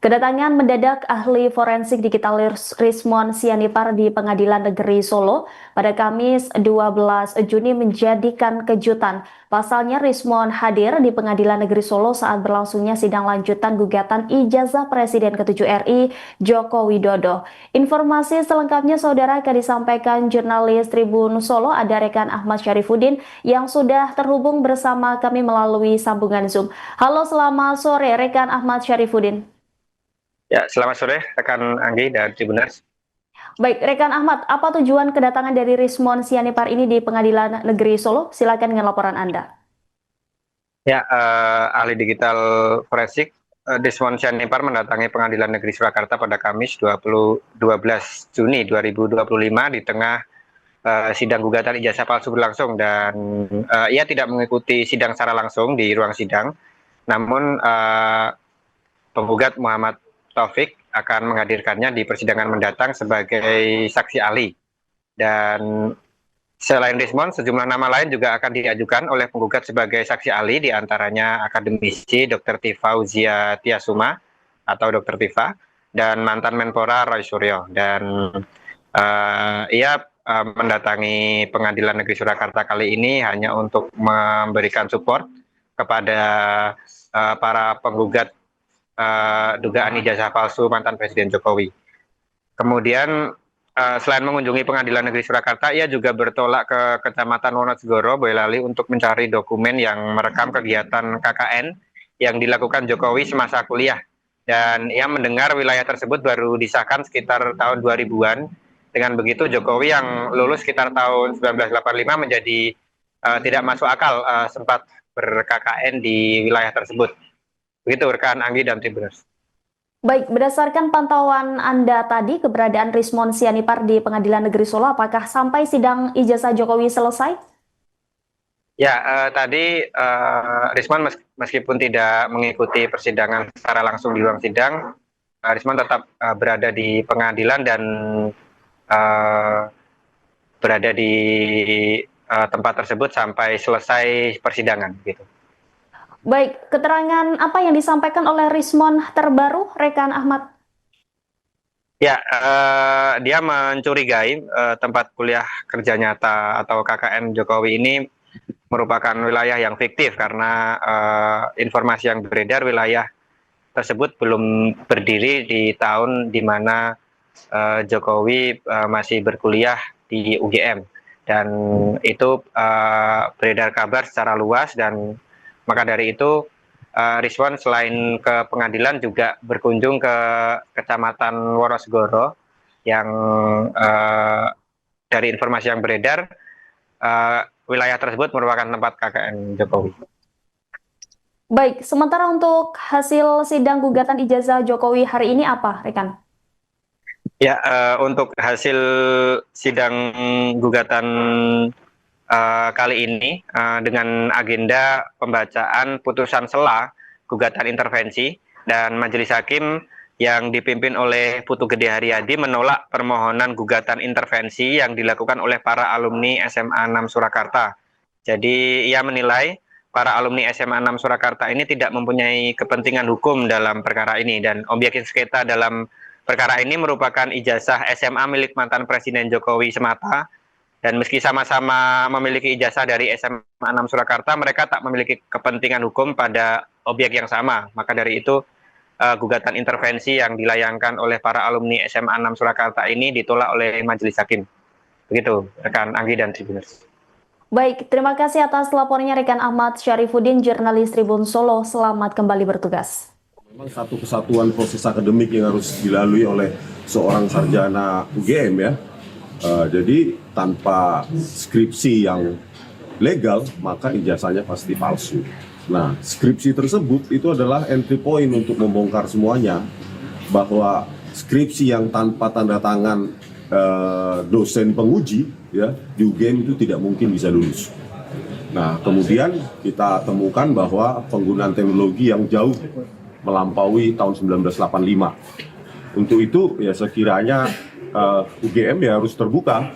Kedatangan mendadak ahli forensik digital Rismon Sianipar di Pengadilan Negeri Solo pada Kamis 12 Juni menjadikan kejutan. Pasalnya Rismon hadir di Pengadilan Negeri Solo saat berlangsungnya sidang lanjutan gugatan ijazah Presiden ke-7 RI Joko Widodo. Informasi selengkapnya saudara akan disampaikan jurnalis Tribun Solo, ada rekan Ahmad Syarifuddin yang sudah terhubung bersama kami melalui sambungan Zoom. Halo, selamat sore rekan Ahmad Syarifuddin. Ya, selamat sore rekan Anggi dan Tribuners. Baik, rekan Ahmad, apa tujuan kedatangan dari Rismon Sianipar ini di Pengadilan Negeri Solo? Silakan dengan laporan Anda. Ya, ahli digital forensik Rismon Sianipar mendatangi Pengadilan Negeri Surakarta pada Kamis 12 Juni 2025 di tengah sidang gugatan ijazah palsu berlangsung, dan ia tidak mengikuti sidang secara langsung di ruang sidang. Namun penggugat Muhammad Taufik akan menghadirkannya di persidangan mendatang sebagai saksi ahli. Dan selain Rismon, sejumlah nama lain juga akan diajukan oleh penggugat sebagai saksi ahli, diantaranya akademisi Dr. Tifauzia Tiasuma atau Dr. Tifa, dan mantan Menpora Roy Suryo. Dan ia mendatangi Pengadilan Negeri Surakarta kali ini hanya untuk memberikan support kepada para penggugat dugaan ijazah palsu mantan Presiden Jokowi. Kemudian selain mengunjungi Pengadilan Negeri Surakarta, ia juga bertolak ke Kecamatan Wonosegoro, Boyolali untuk mencari dokumen yang merekam kegiatan KKN yang dilakukan Jokowi semasa kuliah. Dan ia mendengar wilayah tersebut baru disahkan sekitar tahun 2000-an. Dengan begitu Jokowi yang lulus sekitar tahun 1985 menjadi tidak masuk akal sempat ber-KKN di wilayah tersebut. Begitu rekan Anggi dan Tribuners. Baik, berdasarkan pantauan Anda tadi, keberadaan Rismon Sianipar di Pengadilan Negeri Solo, apakah sampai sidang ijazah Jokowi selesai? Ya, tadi Rismon meskipun tidak mengikuti persidangan secara langsung di ruang sidang, Rismon tetap berada di pengadilan dan berada di tempat tersebut sampai selesai persidangan, gitu. Baik, keterangan apa yang disampaikan oleh Rismon terbaru, rekan Ahmad? Ya, dia mencurigai tempat kuliah kerja nyata atau KKN Jokowi ini merupakan wilayah yang fiktif karena informasi yang beredar wilayah tersebut belum berdiri di tahun di mana Jokowi masih berkuliah di UGM, dan itu beredar kabar secara luas. Dan maka dari itu Rismon selain ke pengadilan juga berkunjung ke Kecamatan Wonosegoro yang dari informasi yang beredar wilayah tersebut merupakan tempat KKN Jokowi. Baik, sementara untuk hasil sidang gugatan ijazah Jokowi hari ini apa, rekan? Ya, untuk hasil sidang gugatan kali ini dengan agenda pembacaan putusan sela gugatan intervensi, dan majelis hakim yang dipimpin oleh Putu Gede Haryadi menolak permohonan gugatan intervensi yang dilakukan oleh para alumni SMA 6 Surakarta. Jadi ia menilai para alumni SMA 6 Surakarta ini tidak mempunyai kepentingan hukum dalam perkara ini, dan objek sengketa dalam perkara ini merupakan ijazah SMA milik mantan Presiden Jokowi semata. Dan meski sama-sama memiliki ijazah dari SMA 6 Surakarta, mereka tak memiliki kepentingan hukum pada objek yang sama. Maka dari itu, gugatan intervensi yang dilayangkan oleh para alumni SMA 6 Surakarta ini ditolak oleh majelis hakim. Begitu, rekan Anggi dan Tribuners. Baik, terima kasih atas laporannya rekan Ahmad Syarifuddin, jurnalis Tribun Solo. Selamat kembali bertugas. Memang satu kesatuan proses akademik yang harus dilalui oleh seorang sarjana UGM ya. Jadi tanpa skripsi yang legal, maka ijazahnya pasti palsu. Nah, skripsi tersebut itu adalah entry point untuk membongkar semuanya, bahwa skripsi yang tanpa tanda tangan dosen penguji ya di UGM itu tidak mungkin bisa lulus. Nah, kemudian kita temukan bahwa penggunaan teknologi yang jauh melampaui tahun 1985. Untuk itu ya sekiranya UGM ya harus terbuka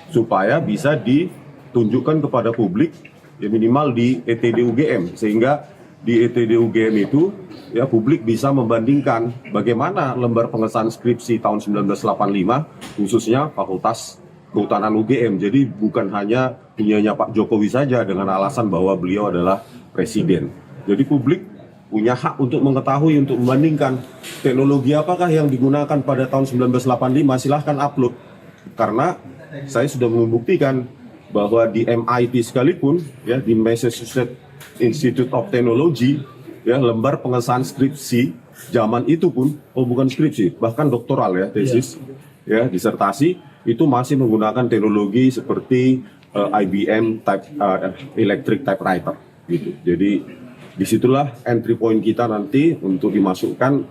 supaya bisa ditunjukkan kepada publik ya minimal di ETD UGM, sehingga di ETD UGM itu ya publik bisa membandingkan bagaimana lembar pengesahan skripsi tahun 1985 khususnya Fakultas Kehutanan UGM. Jadi bukan hanya punyanya Pak Jokowi saja dengan alasan bahwa beliau adalah presiden. Jadi publik punya hak untuk mengetahui, untuk membandingkan teknologi apakah yang digunakan pada tahun 1985, silahkan upload. Karena saya sudah membuktikan bahwa di MIT sekalipun, ya di Massachusetts Institute of Technology, ya lembar pengesahan skripsi zaman itu pun, bukan skripsi, bahkan doktoral ya, tesis, ya disertasi, itu masih menggunakan teknologi seperti IBM electric typewriter gitu. Jadi disitulah entry point kita nanti untuk dimasukkan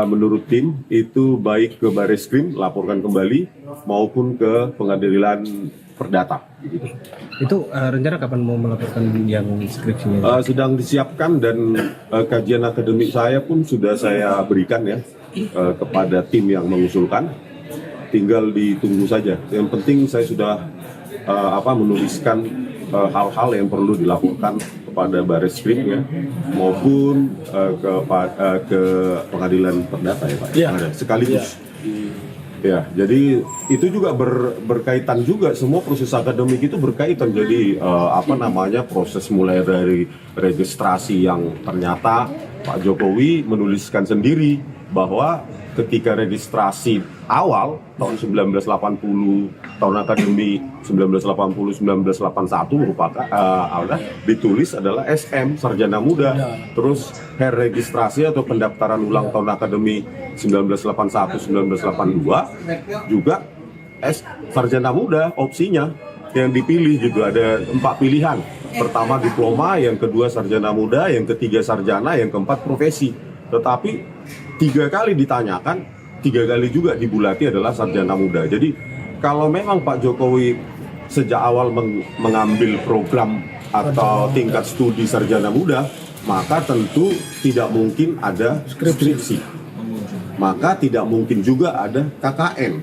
menurut tim itu baik ke Bareskrim laporkan kembali maupun ke Pengadilan Perdata gitu. Itu rencana kapan mau melaporkan yang skripsinya? Sedang disiapkan dan kajian akademik saya pun sudah saya berikan ya kepada tim yang mengusulkan, tinggal ditunggu saja. Yang penting saya sudah menuliskan hal-hal yang perlu dilakukan kepada Bareskrim ya, maupun ke Pengadilan Perdata ya Pak. Ya. Sekaligus. Ya, jadi itu juga berkaitan juga, semua proses akademik itu berkaitan. Jadi proses mulai dari registrasi yang ternyata Pak Jokowi menuliskan sendiri bahwa ketika registrasi awal tahun 1980, tahun akademi 1980-1981 merupakan ditulis adalah SM, sarjana muda. Terus registrasi atau pendaftaran ulang tahun akademi 1981-1982 juga sarjana muda opsinya yang dipilih gitu, ada 4 pilihan. Pertama diploma, yang kedua sarjana muda, yang ketiga sarjana, yang keempat profesi. Tetapi 3 kali ditanyakan, 3 kali juga dibulati adalah sarjana muda. Jadi kalau memang Pak Jokowi sejak awal mengambil program atau tingkat studi sarjana muda, maka tentu tidak mungkin ada skripsi. Maka tidak mungkin juga ada KKN.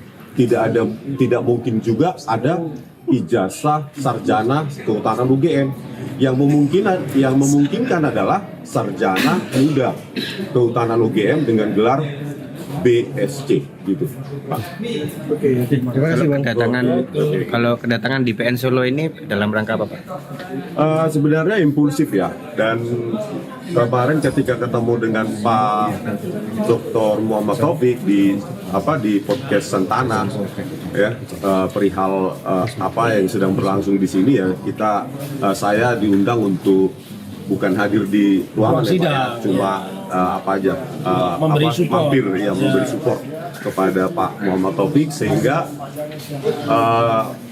Tidak mungkin juga ada ijazah sarjana kehutanan UGM. Yang memungkinkan adalah sarjana muda kehutanan UGM dengan gelar BSc gitu, Pak. Oke, terima kasih Bang. Kalau kedatangan di PN Solo ini dalam rangka apa Pak? Sebenarnya impulsif ya, dan kemarin ketika ketemu dengan Pak Dr. Muhammad Taufik di podcast Santana ya, perihal apa yang sedang berlangsung di sini ya, saya diundang untuk bukan hadir di ruangan ya, Pak, cuma memberi support kepada Pak Muhammad Taufik, sehingga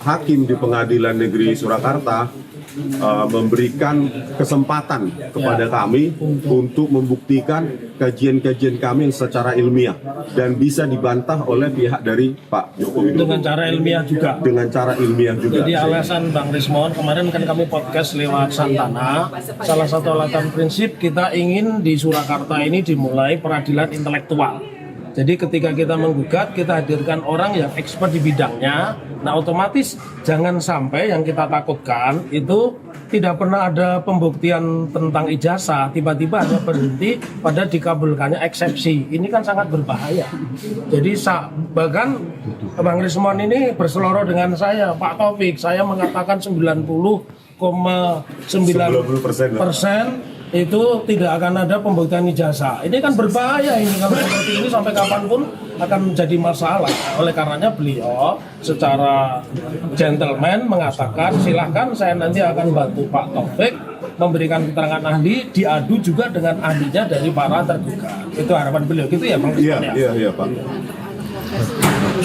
hakim di Pengadilan Negeri Surakarta memberikan kesempatan kepada kami untuk membuktikan kajian-kajian kami secara ilmiah dan bisa dibantah oleh pihak dari Pak Jokowi dengan cara ilmiah juga. Jadi alasan Bang Rismon kemarin kan kami podcast lewat Santana, salah satu alasan prinsip kita ingin di Surakarta ini dimulai peradilan intelektual. Jadi ketika kita menggugat, kita hadirkan orang yang expert di bidangnya. Nah otomatis jangan sampai yang kita takutkan itu tidak pernah ada pembuktian tentang ijazah, tiba-tiba hanya berhenti pada dikabulkannya eksepsi. Ini kan sangat berbahaya. Jadi bahkan Bang Rismon ini berseloroh dengan saya, Pak Taufik, saya mengatakan 90,9% itu tidak akan ada pembuktian ijazah. Ini kan berbahaya ini, kalau seperti ini sampai kapanpun akan menjadi masalah. Oleh karenanya beliau secara gentleman mengatakan silahkan, saya nanti akan bantu Pak Taufik memberikan keterangan ahli, diadu juga dengan ahlinya dari para tergugat. Itu harapan beliau, gitu ya Bang? Iya Pak.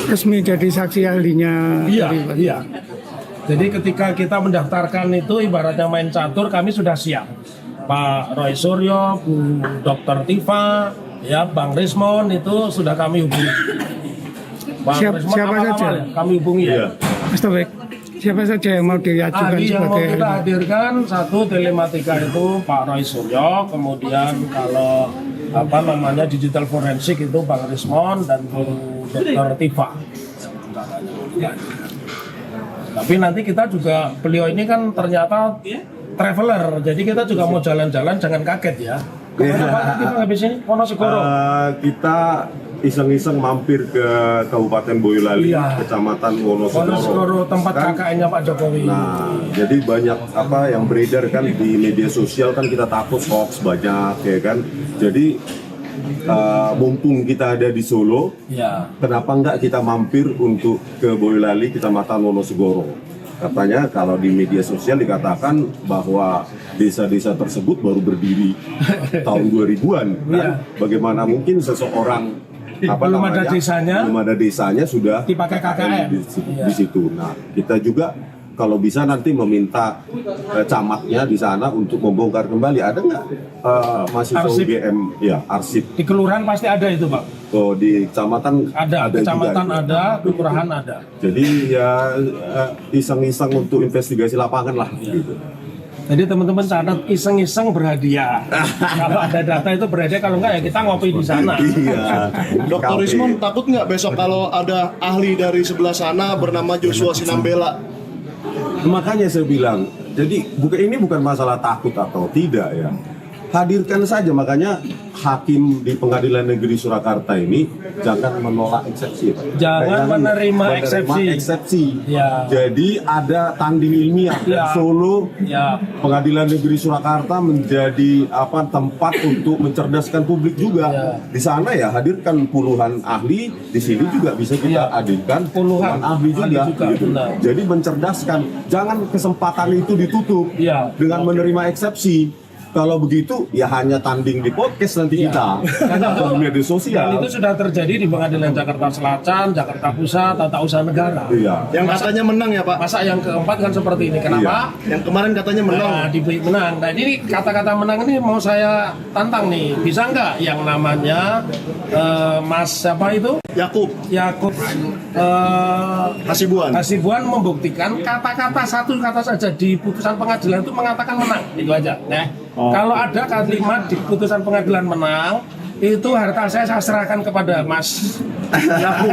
Resmi jadi saksi ahlinya. Iya. Jadi ketika kita mendaftarkan itu ibaratnya main catur, kami sudah siap. Pak Roy Suryo, Bu Dr. Tifa, ya Bang Rismon itu sudah kami hubungi. Siapa saja? Ya? Kami hubungi ya. Mas Taufik, siapa saja yang mau diajukan Ahli yang mau sebagai kita hadirkan, satu telematika itu Pak Roy Suryo, kemudian kalau digital forensik itu Bang Rismon dan Bu Dr. Tifa. Tapi nanti kita juga, beliau ini kan ternyata traveler, jadi kita juga mau jalan-jalan jangan kaget ya. Kemana Pak nanti Pak habis ini? Wonosegoro. Kita iseng-iseng mampir ke Kabupaten Boyolali, Iya. Kecamatan Wonosegoro. Wonosegoro tempat Kan? KKN-nya Pak Jokowi. Nah, jadi banyak apa yang beredar kan di media sosial, kan kita takut hoax banyak ya kan. Jadi mumpung kita ada di Solo, Ya. kenapa enggak kita mampir untuk ke Boyolali, Kecamatan Wonosegoro. Katanya kalau di media sosial dikatakan bahwa desa-desa tersebut baru berdiri tahun 2000-an kan? Iya. Bagaimana mungkin seseorang Belum ada desanya, belum ada desanya sudah dipakai KKN. di situ. Nah, kita juga kalau bisa nanti meminta camatnya di sana untuk membongkar kembali. Ada nggak mahasiswa Arsip. UGM ya arsip? Di kelurahan pasti ada itu Pak. Oh, di kecamatan Ada, kecamatan juga. ada, kelurahan ada. Jadi ya iseng-iseng untuk investigasi lapangan lah gitu. Jadi teman-teman catat iseng-iseng berhadiah. Kalau ada data itu berhadiah, kalau enggak ya kita ngopi di sana. Iya. Dr. Kafe. Rismon takut nggak besok kalau ada ahli dari sebelah sana bernama Joshua Sinambela? Makanya saya bilang, jadi ini bukan masalah takut atau tidak ya. Hadirkan saja, makanya hakim di Pengadilan Negeri Surakarta ini jangan menolak eksepsi. Jangan menerima eksepsi. Ya. Jadi ada tanding ilmiah. Ya. Solo, Ya. Pengadilan Negeri Surakarta menjadi tempat untuk mencerdaskan publik juga. Ya. Di sana ya hadirkan puluhan ahli, di sini juga bisa kita hadirkan Puluhan ahli juga. Gitu. benar. Jadi mencerdaskan, jangan kesempatan itu ditutup Ya. dengan menerima eksepsi. Kalau begitu ya hanya tanding di podcast nanti kita atau di media Dan sosial. itu sudah terjadi di Pengadilan Jakarta Selatan, Jakarta Pusat, Tata Usaha Negara. Iya. Yang katanya menang ya Pak? Masa yang keempat kan seperti ini. Kenapa? Yang kemarin katanya menang. Nah, menang. Nah, ini kata-kata menang ini mau saya tantang nih. Bisa nggak yang namanya Mas siapa itu? Yakub Yakub Hasibuan. Hasibuan membuktikan kata-kata satu kata saja di putusan pengadilan itu mengatakan menang. Itu aja. Nah, kalau ada kalimat di putusan pengadilan menang, itu harta saya serahkan kepada Mas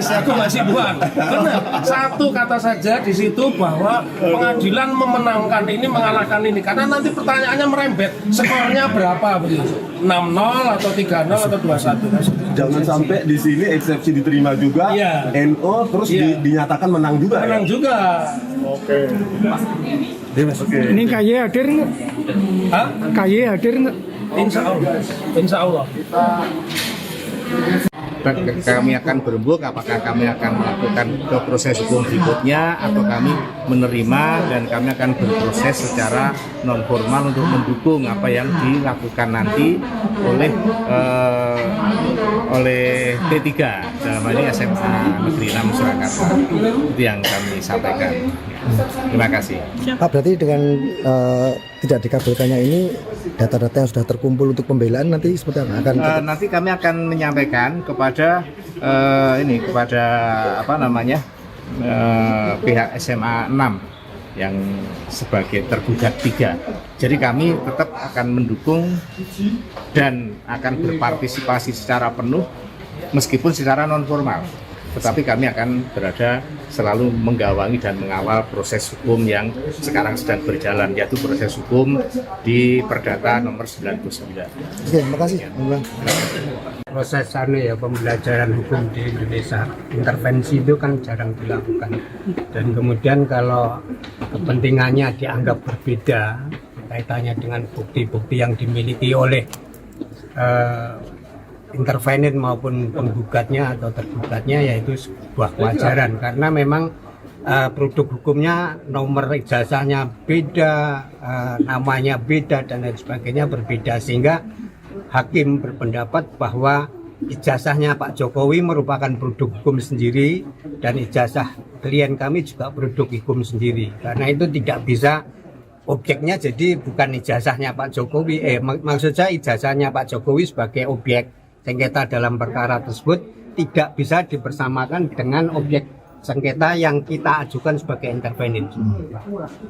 Yakub Hasibuan. Benar, satu kata saja di situ bahwa pengadilan memenangkan ini, mengalahkan ini. Karena nanti pertanyaannya merembet, skornya berapa begitu? 6-0 atau 3-0 atau 2-1. Jangan sampai di sini eksepsi diterima juga, Iya. NO terus Iya. dinyatakan menang juga. Menang juga. Ini KY hadir nggak? Hah? KY hadir nggak? Insya Allah. Insya Allah. Kami akan berembuk apakah kami akan melakukan ke proses hukum berikutnya atau kami menerima dan kami akan berproses secara non formal untuk mendukung apa yang dilakukan nanti oleh P3 dalam hal ini SMA Negeri 6 Surakarta. Itu yang kami sampaikan. Terima kasih. Pak, berarti dengan tidak dikabulkannya ini data-data yang sudah terkumpul untuk pembelaan nanti seperti apa? Nanti kami akan menyampaikan kepada kepada pihak SMA 6 yang sebagai tergugat 3. Jadi kami tetap akan mendukung dan akan berpartisipasi secara penuh meskipun secara non formal. Tetapi kami akan berada selalu menggawangi dan mengawal proses hukum yang sekarang sedang berjalan, yaitu proses hukum di Perdata nomor 99. Oke, terima kasih. Proses pembelajaran hukum di Indonesia, intervensi itu kan jarang dilakukan, dan kemudian kalau kepentingannya dianggap berbeda kaitannya dengan bukti-bukti yang dimiliki oleh intervenin maupun penggugatnya atau tergugatnya, yaitu sebuah kewajaran karena memang produk hukumnya, nomor ijazahnya beda, namanya beda dan lain sebagainya berbeda, sehingga hakim berpendapat bahwa ijazahnya Pak Jokowi merupakan produk hukum sendiri dan ijazah klien kami juga produk hukum sendiri. Karena itu tidak bisa objeknya jadi bukan ijazahnya Pak Jokowi, maksud saya ijazahnya Pak Jokowi sebagai objek sengketa dalam perkara tersebut tidak bisa dipersamakan dengan objek sengketa yang kita ajukan sebagai intervenin.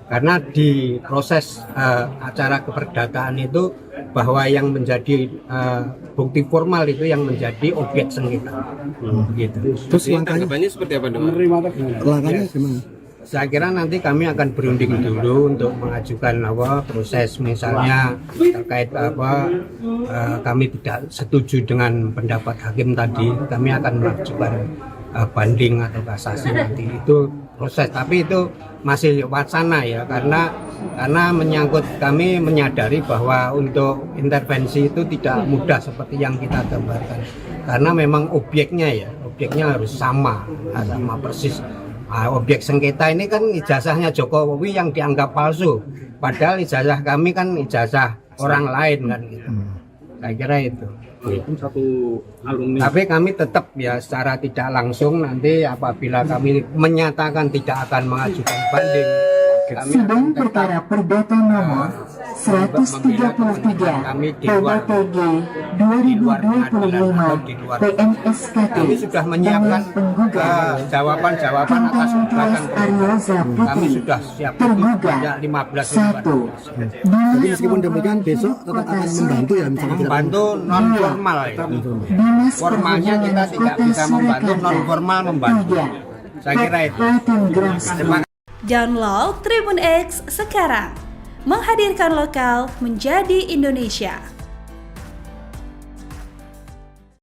Karena di proses acara keperdataan itu bahwa yang menjadi bukti formal itu yang menjadi objek sengketa. Begitu. Terus langkahnya seperti apa, Dok? langkahnya gimana? saya kira nanti kami akan berunding dulu untuk mengajukan proses misalnya terkait kami tidak setuju dengan pendapat hakim tadi, kami akan mengajukan banding atau kasasi nanti, itu proses, tapi itu masih wacana ya, karena menyangkut, kami menyadari bahwa untuk intervensi itu tidak mudah seperti yang kita gambarkan, karena memang objeknya harus sama persis. Objek sengketa ini kan ijazahnya Jokowi yang dianggap palsu, padahal ijazah kami kan ijazah orang lain kan gitu. Saya kira itu. Tapi kami tetap ya secara tidak langsung nanti apabila kami menyatakan tidak akan mengajukan banding, Sidang perkara perdata nomor 133 PDTG 2025 PMSKT kami sudah menyiapkan jawaban-jawaban atas gugatan. Kami sudah siap tergugat 15. Jadi meskipun demikian besok tetap akan membantu ya, misalnya tidak Membantu non formal ya. Formalnya kita tidak bisa membantu, non formal membantu. Saya kira itu. Terima kasih. Download Tribun X sekarang, menghadirkan lokal menjadi Indonesia.